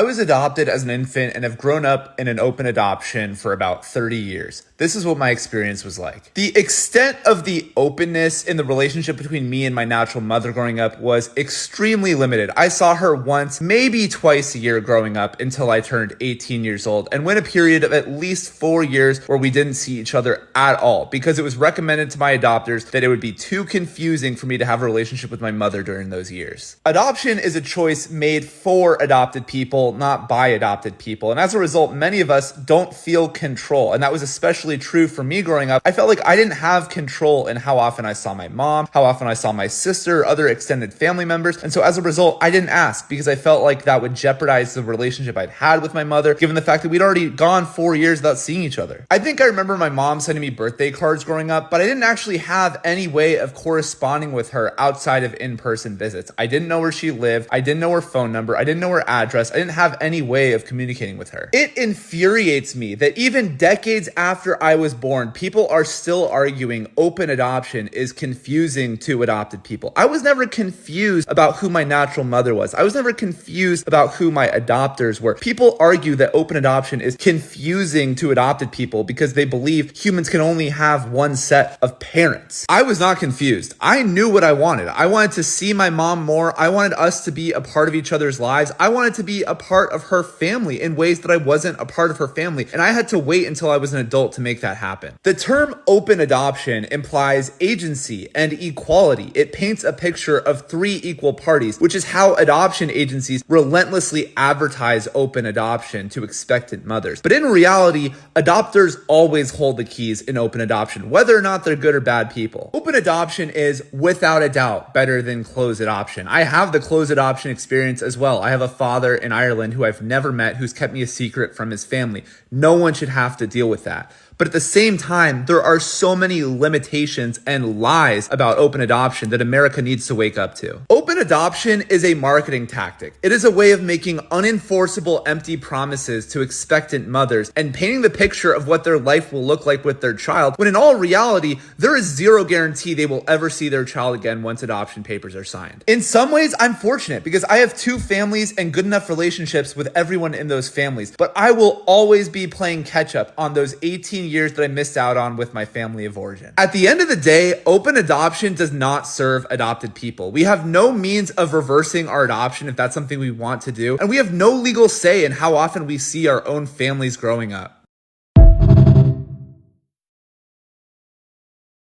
I was adopted as an infant and have grown up in an open adoption for about 30 years. This is what my experience was like. The extent of the openness in the relationship between me and my natural mother growing up was extremely limited. I saw her once, maybe twice a year growing up until I turned 18 years old, and went a period of at least 4 years where we didn't see each other at all because it was recommended to my adopters that it would be too confusing for me to have a relationship with my mother during those years. Adoption is a choice made for adopted people, not by adopted people. And as a result, many of us don't feel control. And that was especially true for me growing up. I felt like I didn't have control in how often I saw my mom, how often I saw my sister, other extended family members. And so as a result, I didn't ask because I felt like that would jeopardize the relationship I'd had with my mother, given the fact that we'd already gone 4 years without seeing each other. I think I remember my mom sending me birthday cards growing up, but I didn't actually have any way of corresponding with her outside of in-person visits. I didn't know where she lived. I didn't know her phone number. I didn't know her address. I didn't have any way of communicating with her. It infuriates me that even decades after I was born, people are still arguing open adoption is confusing to adopted people. I was never confused about who my natural mother was. I was never confused about who my adopters were. People argue that open adoption is confusing to adopted people because they believe humans can only have one set of parents. I was not confused. I knew what I wanted. I wanted to see my mom more. I wanted us to be a part of each other's lives. I wanted to be a part of her family in ways that I wasn't a part of her family. And I had to wait until I was an adult to make that happen. The term open adoption implies agency and equality. It paints a picture of three equal parties, which is how adoption agencies relentlessly advertise open adoption to expectant mothers. But in reality, adopters always hold the keys in open adoption, whether or not they're good or bad people. Open adoption is without a doubt better than closed adoption. I have the closed adoption experience as well. I have a father in Ireland who I've never met who's kept me a secret from his family. No one should have to deal with that. But at the same time, there are so many limitations and lies about open adoption that America needs to wake up to. Open adoption is a marketing tactic. It is a way of making unenforceable empty promises to expectant mothers and painting the picture of what their life will look like with their child, when in all reality, there is zero guarantee they will ever see their child again once adoption papers are signed. In some ways, I'm fortunate because I have two families and good enough relationships with everyone in those families, but I will always be playing catch up on those 18 years that I missed out on with my family of origin. At the end of the day, open adoption does not serve adopted people. We have no means of reversing our adoption if that's something we want to do, and we have no legal say in how often we see our own families growing up.